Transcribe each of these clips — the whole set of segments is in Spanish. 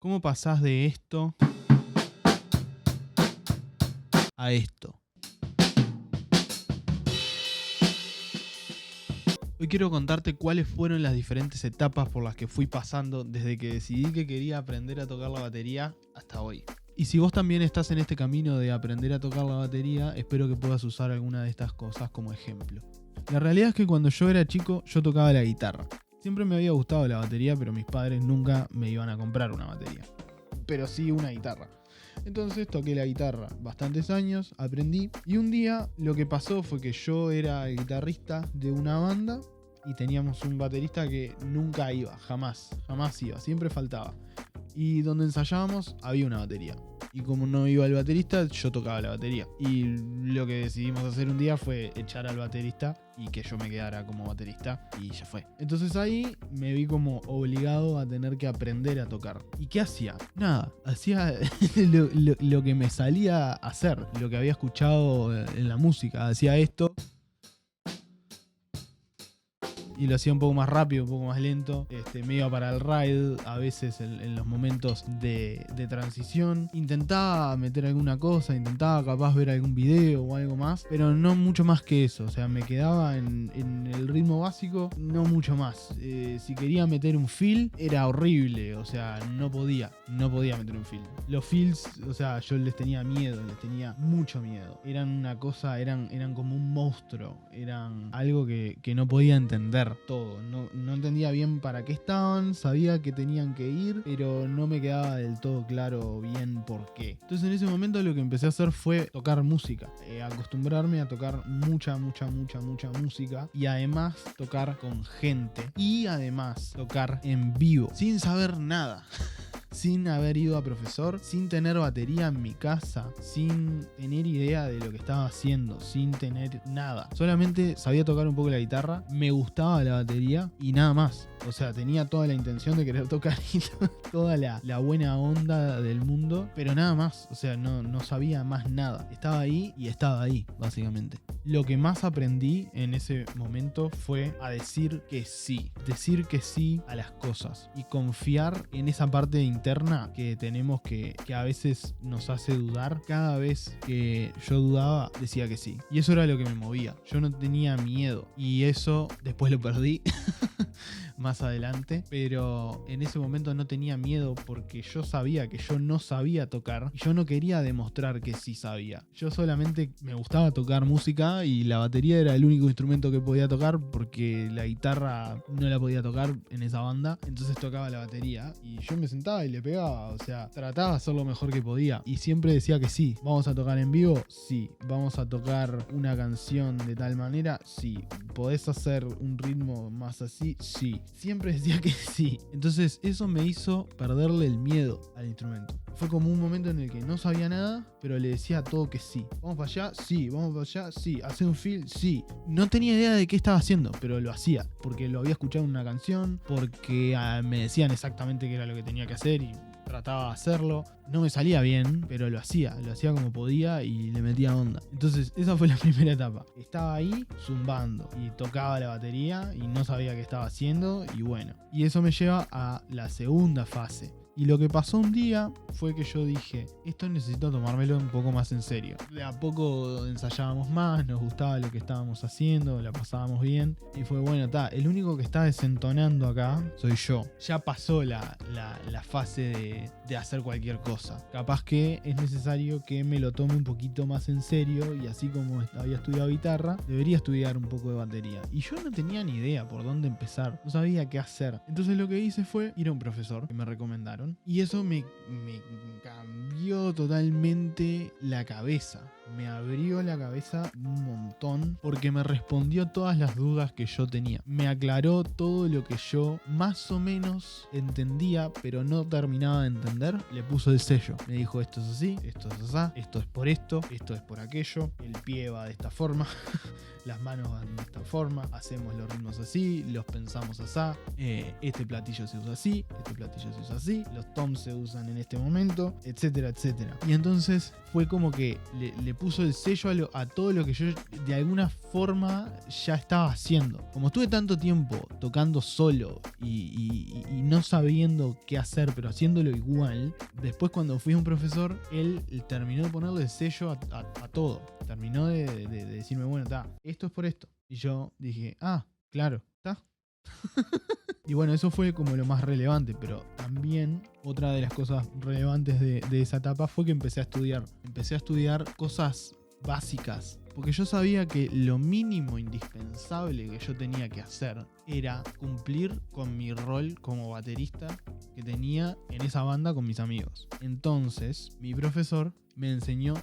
¿Cómo pasás de esto a esto? Hoy quiero contarte cuáles fueron las diferentes etapas por las que fui pasando desde que decidí que quería aprender a tocar la batería hasta hoy. Y si vos también estás en este camino de aprender a tocar la batería, espero que puedas usar alguna de estas cosas como ejemplo. La realidad es que cuando yo era chico, yo tocaba la guitarra. Siempre me había gustado la batería, pero mis padres nunca me iban a comprar una batería. Pero sí una guitarra. Entonces toqué la guitarra bastantes años, aprendí. Y un día lo que pasó fue que yo era el guitarrista de una banda y teníamos un baterista que nunca iba, jamás iba, siempre faltaba. Y donde ensayábamos había una batería. Y como no iba el baterista, yo tocaba la batería. Y lo que decidimos hacer un día fue echar al baterista y que yo me quedara como baterista. Y ya fue. Entonces ahí me vi como obligado a tener que aprender a tocar. ¿Y qué hacía? Nada, hacía lo que me salía a hacer. Lo que había escuchado en la música. Hacía esto. Y lo hacía un poco más rápido, un poco más lento. Me iba para el ride, a veces en los momentos de transición. Intentaba meter alguna cosa, intentaba capaz ver algún video o algo más, pero no mucho más que eso. O sea, me quedaba en el ritmo básico, no mucho más. Si quería meter un fill, era horrible. O sea, no podía meter un fill. Los fills, o sea, yo les tenía miedo, les tenía mucho miedo. Eran una cosa, eran como un monstruo. Eran algo que no podía entender todo. No entendía bien para qué estaban, sabía que tenían que ir, pero no me quedaba del todo claro bien por qué. Entonces en ese momento lo que empecé a hacer fue tocar música, acostumbrarme a tocar mucha música y además tocar con gente y además tocar en vivo, sin saber nada. Sin haber ido a profesor, sin tener batería en mi casa, sin tener idea de lo que estaba haciendo, sin tener nada. Solamente sabía tocar un poco la guitarra, me gustaba la batería y nada más. O sea, tenía toda la intención de querer tocar y toda la buena onda del mundo, pero nada más. O sea, no sabía más nada. Estaba ahí y estaba ahí, básicamente. Lo que más aprendí en ese momento fue a decir que sí a las cosas y confiar en esa parte interna que tenemos que a veces nos hace dudar. Cada vez que yo dudaba, decía que sí. Y eso era lo que me movía. Yo no tenía miedo y eso después lo perdí. Más adelante, pero en ese momento no tenía miedo porque yo sabía que yo no sabía tocar y yo no quería demostrar que sí sabía. Yo solamente me gustaba tocar música y la batería era el único instrumento que podía tocar porque la guitarra no la podía tocar en esa banda, entonces tocaba la batería y yo me sentaba y le pegaba, o sea, trataba de hacer lo mejor que podía y siempre decía que sí. ¿Vamos a tocar en vivo? Sí. ¿Vamos a tocar una canción de tal manera? Sí. ¿Podés hacer un ritmo más así? Sí. Siempre decía que sí. Entonces eso me hizo perderle el miedo al instrumento. Fue como un momento en el que no sabía nada, pero le decía a todo que sí. ¿Vamos para allá? Sí. ¿Vamos para allá? Sí. ¿Hacer un fill? Sí. No tenía idea de qué estaba haciendo, pero lo hacía. Porque lo había escuchado en una canción, porque me decían exactamente qué era lo que tenía que hacer y trataba de hacerlo. No me salía bien, pero lo hacía como podía y le metía onda. Entonces esa fue la primera etapa. Estaba ahí zumbando y tocaba la batería y no sabía qué estaba haciendo y bueno. Y eso me lleva a la segunda fase. Y lo que pasó un día fue que yo dije, esto necesito tomármelo un poco más en serio. De a poco ensayábamos más, nos gustaba lo que estábamos haciendo, la pasábamos bien. Y fue bueno, el único que está desentonando acá soy yo. Ya pasó la fase de hacer cualquier cosa. Capaz que es necesario que me lo tome un poquito más en serio y así como había estudiado guitarra, debería estudiar un poco de batería. Y yo no tenía ni idea por dónde empezar, no sabía qué hacer. Entonces lo que hice fue ir a un profesor que me recomendaron. Y eso me cambió totalmente la cabeza. Me abrió la cabeza un montón porque me respondió todas las dudas que yo tenía. Me aclaró todo lo que yo más o menos entendía, pero no terminaba de entender. Le puso el sello. Me dijo, esto es así, esto es así, esto es por esto es por aquello. El pie va de esta forma. Las manos van de esta forma, hacemos los ritmos así, los pensamos así, este platillo se usa así, este platillo se usa así, los toms se usan en este momento, etcétera, etcétera. Y entonces fue como que le le puso el sello a todo lo que yo de alguna forma ya estaba haciendo. Como estuve tanto tiempo tocando solo y no sabiendo qué hacer, pero haciéndolo igual, después cuando fui a un profesor, él terminó de ponerle el sello a todo. Terminó de decirme, bueno, esto es por esto. Y yo dije, claro, está. Y bueno, eso fue como lo más relevante, pero también otra de las cosas relevantes de esa etapa fue que empecé a estudiar. Empecé a estudiar cosas básicas, porque yo sabía que lo mínimo indispensable que yo tenía que hacer era cumplir con mi rol como baterista que tenía en esa banda con mis amigos. Entonces, mi profesor me enseñó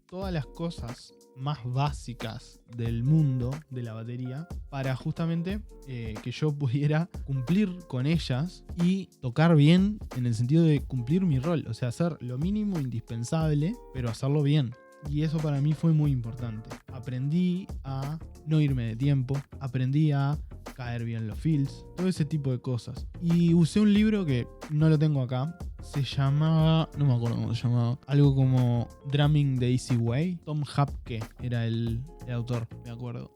todas las cosas más básicas del mundo de la batería para justamente que yo pudiera cumplir con ellas y tocar bien en el sentido de cumplir mi rol, o sea, hacer lo mínimo indispensable, pero hacerlo bien. Y eso para mí fue muy importante. Aprendí a no irme de tiempo, aprendí a caer bien los fills, todo ese tipo de cosas. Y usé un libro que no lo tengo acá, se llamaba, no me acuerdo cómo se llamaba, algo como Drumming the Easy Way. Tom Hapke era el autor, me acuerdo.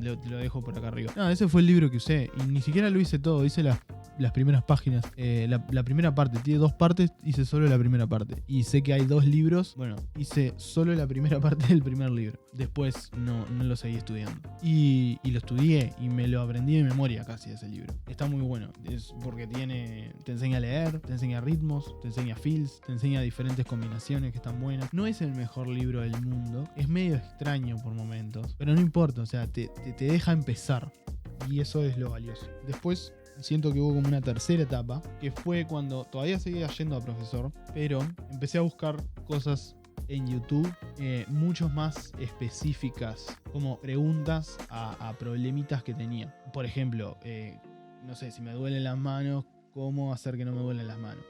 Lo dejo por acá arriba. Ese fue el libro que usé y ni siquiera lo hice todo, hice las primeras páginas. La primera parte, tiene 2 partes, hice solo la primera parte. Y sé que hay 2 libros, bueno, hice solo la primera parte del primer libro. Después no lo seguí estudiando. Y lo estudié y me lo aprendí de memoria casi ese libro. Está muy bueno, es porque te enseña a leer, te enseña ritmos, te enseña fills, te enseña diferentes combinaciones que están buenas. No es el mejor libro del mundo, es medio extraño por momentos, pero no importa, o sea, te deja empezar y eso es lo valioso. Después siento que hubo como una tercera etapa, que fue cuando todavía seguía yendo a profesor, pero empecé a buscar cosas en YouTube mucho más específicas, como preguntas a problemitas que tenía. Por ejemplo, no sé, si me duelen las manos, ¿cómo hacer que no me duelen las manos?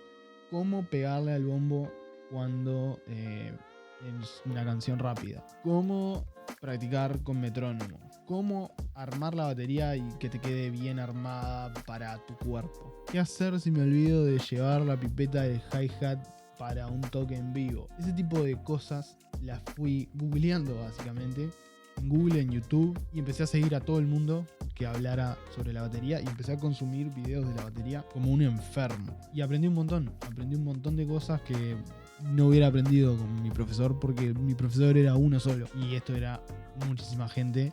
¿Cómo pegarle al bombo cuando es una canción rápida? ¿Cómo practicar con metrónomo? ¿Cómo armar la batería y que te quede bien armada para tu cuerpo? ¿Qué hacer si me olvido de llevar la pipeta del hi-hat para un toque en vivo? Ese tipo de cosas las fui googleando básicamente. En Google, en YouTube, y empecé a seguir a todo el mundo que hablara sobre la batería y empecé a consumir videos de la batería como un enfermo. Y aprendí un montón de cosas que no hubiera aprendido con mi profesor porque mi profesor era uno solo y esto era muchísima gente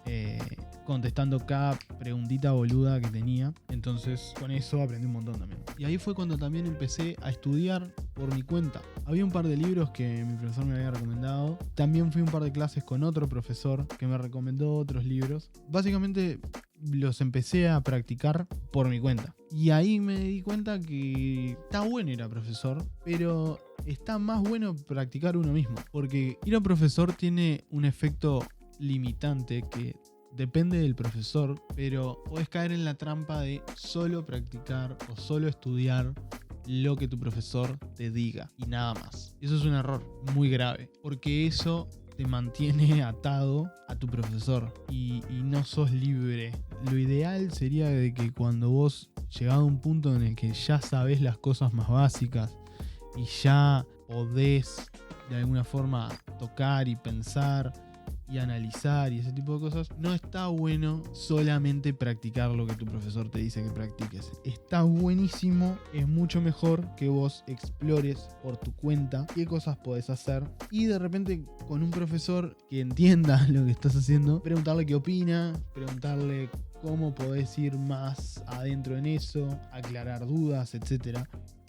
contestando cada preguntita boluda que tenía. Entonces con eso aprendí un montón también. Y ahí fue cuando también empecé a estudiar por mi cuenta. Había un par de libros que mi profesor me había recomendado. También fui a un par de clases con otro profesor que me recomendó otros libros. Básicamente los empecé a practicar por mi cuenta. Y ahí me di cuenta que está bueno ir a profesor, pero está más bueno practicar uno mismo. Porque ir a profesor tiene un efecto limitante que depende del profesor, pero podés caer en la trampa de solo practicar o solo estudiar lo que tu profesor te diga y nada más. Eso es un error muy grave, porque eso te mantiene atado a tu profesor y no sos libre. Lo ideal sería de que cuando vos llegás a un punto en el que ya sabés las cosas más básicas y ya podés de alguna forma tocar y pensar y analizar y ese tipo de cosas, no está bueno solamente practicar lo que tu profesor te dice que practiques. Está buenísimo, es mucho mejor que vos explores por tu cuenta qué cosas podés hacer y de repente con un profesor que entienda lo que estás haciendo, preguntarle qué opina, preguntarle cómo podés ir más adentro en eso, aclarar dudas, etc.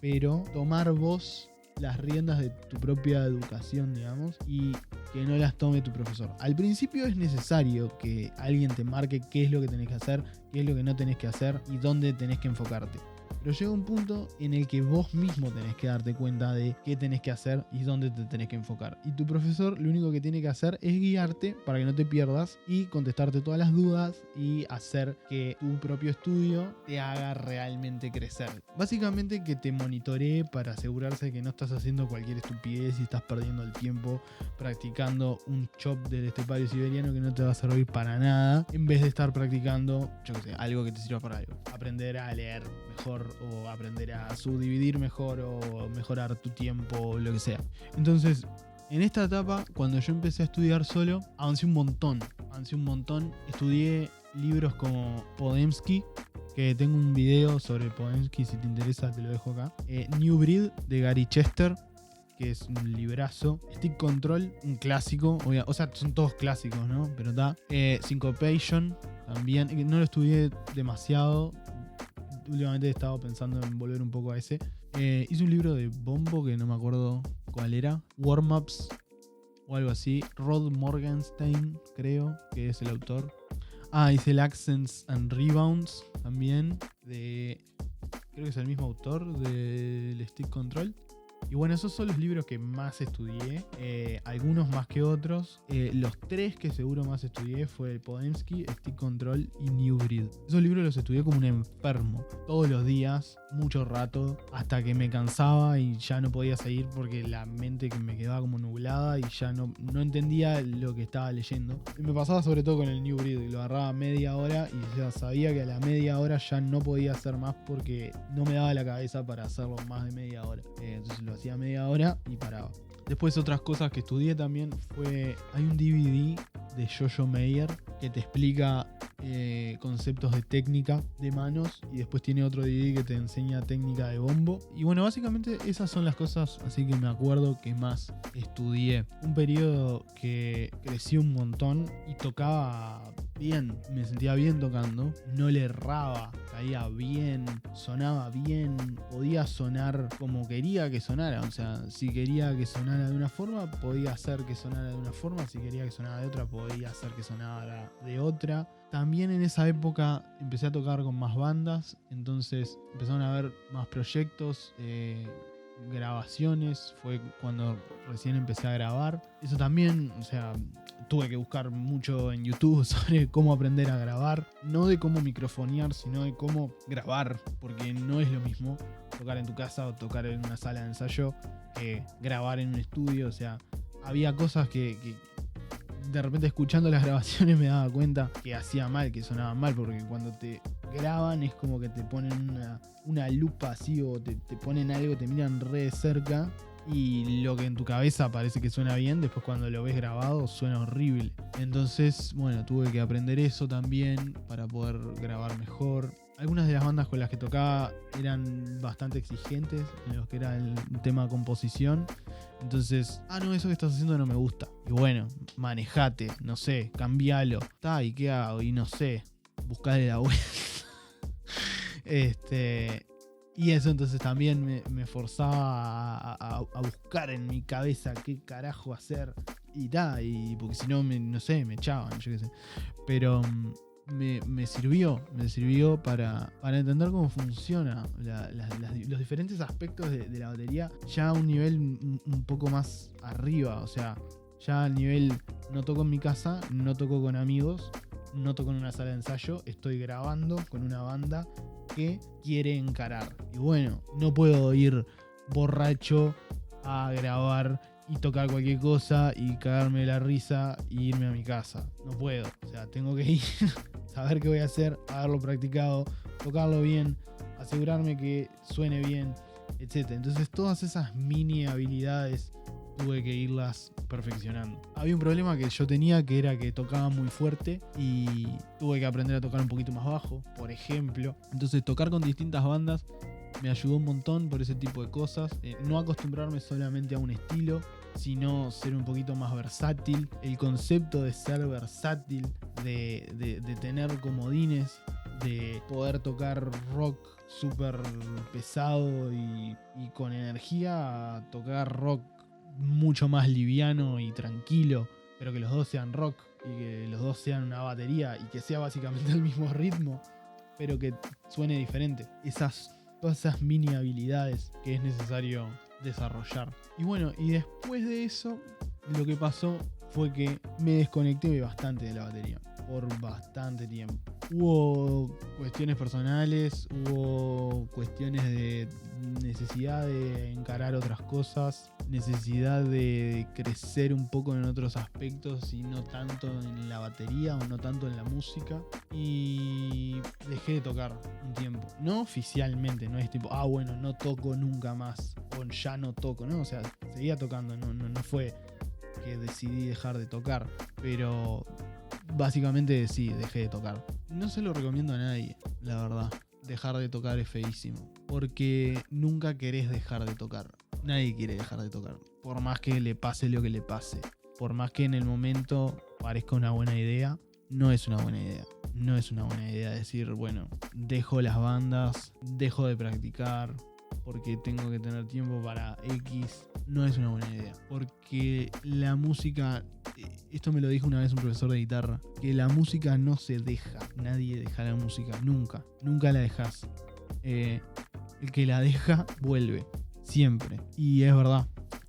Pero tomar vos las riendas de tu propia educación, digamos, y que no las tome tu profesor. Al principio es necesario que alguien te marque qué es lo que tenés que hacer, qué es lo que no tenés que hacer y dónde tenés que enfocarte. Pero llega un punto en el que vos mismo tenés que darte cuenta de qué tenés que hacer y dónde te tenés que enfocar. Y tu profesor lo único que tiene que hacer es guiarte para que no te pierdas y contestarte todas las dudas y hacer que tu propio estudio te haga realmente crecer. Básicamente que te monitoree para asegurarse que no estás haciendo cualquier estupidez y estás perdiendo el tiempo practicando un chop del estepario siberiano que no te va a servir para nada, en vez de estar practicando, yo qué sé, algo que te sirva para algo. Aprender a leer mejor o aprender a subdividir mejor o mejorar tu tiempo o lo que sea. Entonces En esta etapa, cuando yo empecé a estudiar solo, avancé un montón. Estudié libros como Podemsky, que tengo un video sobre Podemsky, si te interesa te lo dejo acá. New Breed, de Gary Chester, que es un librazo. Stick Control, un clásico. O sea, son todos clásicos, ¿no? Pero está. Syncopation, también. No lo estudié demasiado. Últimamente he estado pensando en volver un poco a ese. Hice un libro de Bombo que no me acuerdo cuál era. Warm-ups o algo así. Rod Morgenstein, creo que es el autor. Hice el Accents and Rebounds también. Creo que es el mismo autor del Stick Control. Y bueno, esos son los libros que más estudié, algunos más que otros. Los 3 que seguro más estudié fue Podemsky, Stick Control y New Breed. Esos libros los estudié como un enfermo, todos los días, mucho rato, hasta que me cansaba y ya no podía seguir porque la mente que me quedaba como nublada y ya no entendía lo que estaba leyendo. Y me pasaba sobre todo con el New Breed, lo agarraba media hora y ya sabía que a la media hora ya no podía hacer más porque no me daba la cabeza para hacerlo más de media hora. Entonces lo hacía media hora y paraba. Después otras cosas que estudié también hay un DVD de Jojo Meyer que te explica conceptos de técnica de manos y después tiene otro DVD que te enseña técnica de bombo. Y bueno, básicamente esas son las cosas así que me acuerdo que más estudié. Un periodo que crecí un montón y tocaba bien, me sentía bien tocando, no le erraba, caía bien, sonaba bien, podía sonar como quería que sonara, o sea, si quería que sonara de una forma, podía hacer que sonara de una forma, si quería que sonara de otra, podía hacer que sonara de otra. También en esa época empecé a tocar con más bandas, entonces empezaron a haber más proyectos, grabaciones, fue cuando recién empecé a grabar. Eso también, o sea, tuve que buscar mucho en YouTube sobre cómo aprender a grabar, no de cómo microfonear, sino de cómo grabar, porque no es lo mismo tocar en tu casa o tocar en una sala de ensayo que grabar en un estudio. O sea, había cosas que de repente escuchando las grabaciones me daba cuenta que hacía mal, que sonaban mal, porque cuando te graban es como que te ponen una lupa así o te ponen algo, te miran re de cerca y lo que en tu cabeza parece que suena bien, después cuando lo ves grabado suena horrible. Entonces, bueno, tuve que aprender eso también para poder grabar mejor. Algunas de las bandas con las que tocaba eran bastante exigentes en lo que era el tema composición. Entonces, no, eso que estás haciendo no me gusta. Y bueno, manejate, no sé, cambialo. ¿Y qué hago? Y no sé, buscarle la vuelta. Y eso entonces también me forzaba a buscar en mi cabeza qué carajo hacer. Y porque si no, no sé, me echaban, yo qué sé. Pero me sirvió para entender cómo funciona los diferentes aspectos de la batería ya a un nivel un poco más arriba. O sea, ya al nivel no toco en mi casa, no toco con amigos, no toco en una sala de ensayo, estoy grabando con una banda que quiere encarar. Y bueno, no puedo ir borracho a grabar y tocar cualquier cosa y cagarme de la risa e irme a mi casa. No puedo. O sea, tengo que ir, saber qué voy a hacer, haberlo practicado, tocarlo bien, asegurarme que suene bien, etc. Entonces todas esas mini habilidades tuve que irlas perfeccionando. Había un problema que yo tenía, que era que tocaba muy fuerte y tuve que aprender a tocar un poquito más bajo, por ejemplo. Entonces tocar con distintas bandas me ayudó un montón por ese tipo de cosas. No acostumbrarme solamente a un estilo, sino ser un poquito más versátil. El concepto de ser versátil, de tener comodines, de poder tocar rock súper pesado y con energía, a tocar rock mucho más liviano y tranquilo, pero que los dos sean rock y que los dos sean una batería y que sea básicamente el mismo ritmo, pero que suene diferente. Todas esas mini habilidades que es necesario desarrollar. Y bueno, y después de eso, lo que pasó fue que me desconecté bastante de la batería por bastante tiempo. Hubo cuestiones personales, hubo cuestiones de necesidad de encarar otras cosas, necesidad de crecer un poco en otros aspectos y no tanto en la batería o no tanto en la música, y dejé de tocar un tiempo. No oficialmente, no es tipo, bueno, no toco nunca más o ya no toco, ¿no? O sea, seguía tocando, no fue que decidí dejar de tocar. Pero básicamente sí, dejé de tocar. No se lo recomiendo a nadie, la verdad. Dejar de tocar es feísimo. Porque nunca querés dejar de tocar. Nadie quiere dejar de tocar. Por más que le pase lo que le pase. Por más que en el momento parezca una buena idea, no es una buena idea. No es una buena idea decir, bueno, dejo las bandas, dejo de practicar porque tengo que tener tiempo para X. No es una buena idea. Porque la música, esto me lo dijo una vez un profesor de guitarra, que la música no se deja. Nadie deja la música, nunca. Nunca la dejas. El que la deja, vuelve. Siempre. Y es verdad.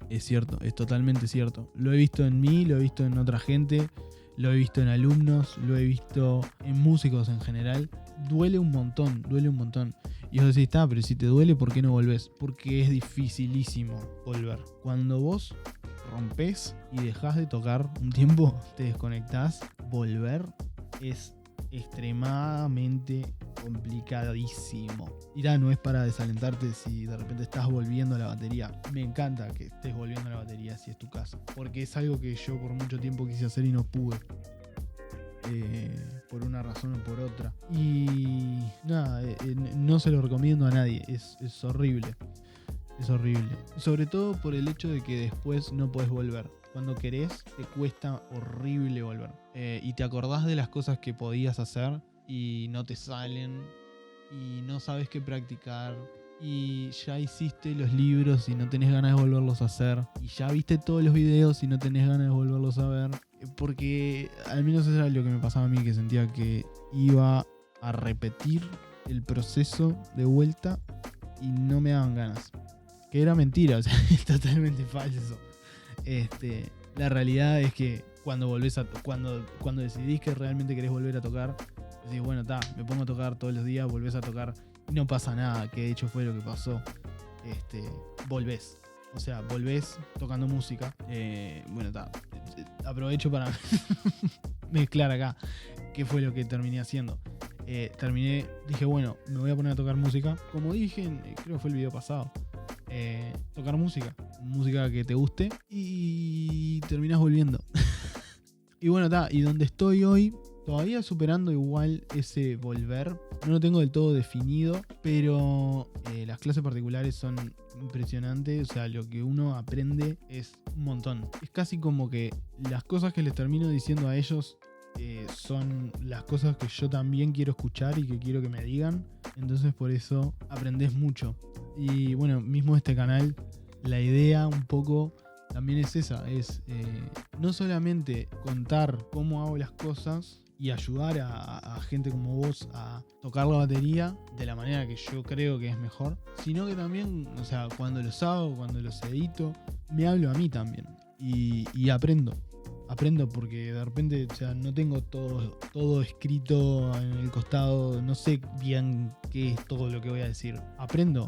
Es cierto, es totalmente cierto. Lo he visto en mí, lo he visto en otra gente, lo he visto en alumnos, lo he visto en músicos en general. Duele un montón, duele un montón. Y vos decís, pero si te duele, ¿por qué no volvés? Porque es dificilísimo volver. Cuando vos rompés y dejás de tocar un tiempo, te desconectás, volver es extremadamente complicadísimo. Y no es para desalentarte si de repente estás volviendo a la batería. Me encanta que estés volviendo a la batería si es tu caso, porque es algo que yo por mucho tiempo quise hacer y no pude. Por una razón o por otra. Y nada, no se lo recomiendo a nadie. Es horrible. Es horrible. Sobre todo por el hecho de que después no podés volver. Cuando querés, te cuesta horrible volver. Y te acordás de las cosas que podías hacer y no te salen. Y no sabes qué practicar. Y ya hiciste los libros y no tenés ganas de volverlos a hacer. Y ya viste todos los videos y no tenés ganas de volverlos a ver. Porque al menos eso era lo que me pasaba a mí, que sentía que iba a repetir el proceso de vuelta y no me daban ganas. Que era mentira, o sea, es totalmente falso. La realidad es que cuando volvés cuando decidís que realmente querés volver a tocar, decís, bueno, me pongo a tocar todos los días, volvés a tocar y no pasa nada, que de hecho fue lo que pasó. Volvés. O sea, volvés tocando música. Aprovecho para mezclar acá qué fue lo que terminé haciendo. Dije, bueno, me voy a poner a tocar música. Como dije, creo que fue el video pasado. Tocar música que te guste y terminás volviendo. Y bueno, y donde estoy hoy, todavía superando igual ese volver. No lo tengo del todo definido, pero las clases particulares son impresionantes. O sea, lo que uno aprende es un montón. Es casi como que las cosas que les termino diciendo a ellos son las cosas que yo también quiero escuchar y que quiero que me digan. Entonces por eso aprendés mucho. Y bueno, mismo este canal, la idea un poco también es esa. Es no solamente contar cómo hago las cosas y ayudar a gente como vos a tocar la batería de la manera que yo creo que es mejor, sino que también, o sea, cuando los hago, cuando los edito, me hablo a mí también y aprendo porque de repente, o sea, no tengo todo escrito en el costado, no sé bien qué es todo lo que voy a decir. Aprendo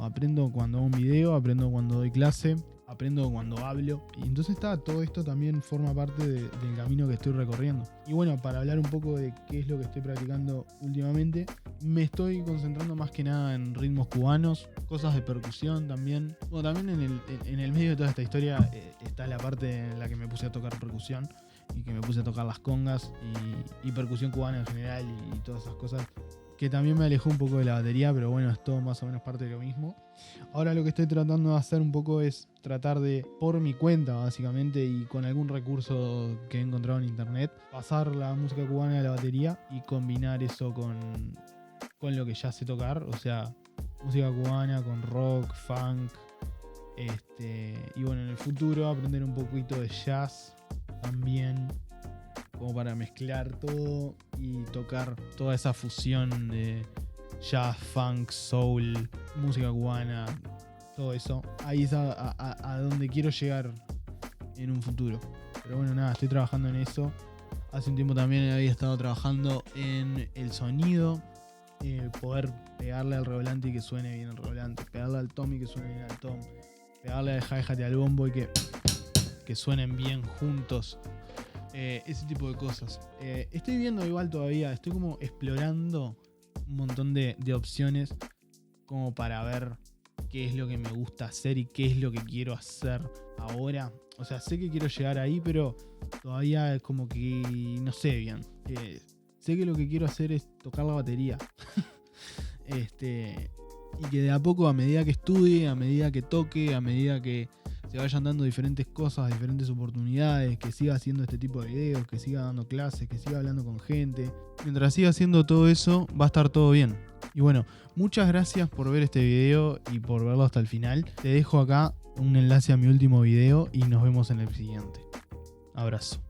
cuando hago un video, aprendo cuando doy clase, aprendo cuando hablo. Y entonces todo esto también forma parte del camino que estoy recorriendo. Y bueno, para hablar un poco de qué es lo que estoy practicando últimamente, me estoy concentrando más que nada en ritmos cubanos, cosas de percusión también. Bueno, también en el medio de toda esta historia está la parte en la que me puse a tocar percusión y que me puse a tocar las congas y percusión cubana en general y todas esas cosas, que también me alejó un poco de la batería, pero bueno, es todo más o menos parte de lo mismo. Ahora lo que estoy tratando de hacer un poco es tratar de, por mi cuenta básicamente y con algún recurso que he encontrado en internet, pasar la música cubana a la batería y combinar eso con lo que ya sé tocar, o sea, música cubana con rock, funk, y bueno, en el futuro aprender un poquito de jazz también, como para mezclar todo y tocar toda esa fusión de jazz, funk, soul, música cubana, todo eso. Ahí es a donde quiero llegar en un futuro. Pero bueno, nada, estoy trabajando en eso. Hace un tiempo también había estado trabajando en el sonido, poder pegarle al redoblante y que suene bien el redoblante, pegarle al tom y que suene bien al tom, pegarle al hi-hat y al bombo y que suenen bien juntos. Ese tipo de cosas. Estoy viendo igual todavía, estoy como explorando un montón de opciones como para ver qué es lo que me gusta hacer y qué es lo que quiero hacer ahora. O sea, sé que quiero llegar ahí, pero todavía es como que no sé bien. Sé que lo que quiero hacer es tocar la batería. Y que de a poco, a medida que estudie, a medida que toque, a medida que se vayan dando diferentes cosas, diferentes oportunidades, que siga haciendo este tipo de videos, que siga dando clases, que siga hablando con gente. Mientras siga haciendo todo eso, va a estar todo bien. Y bueno, muchas gracias por ver este video y por verlo hasta el final. Te dejo acá un enlace a mi último video y nos vemos en el siguiente. Abrazo.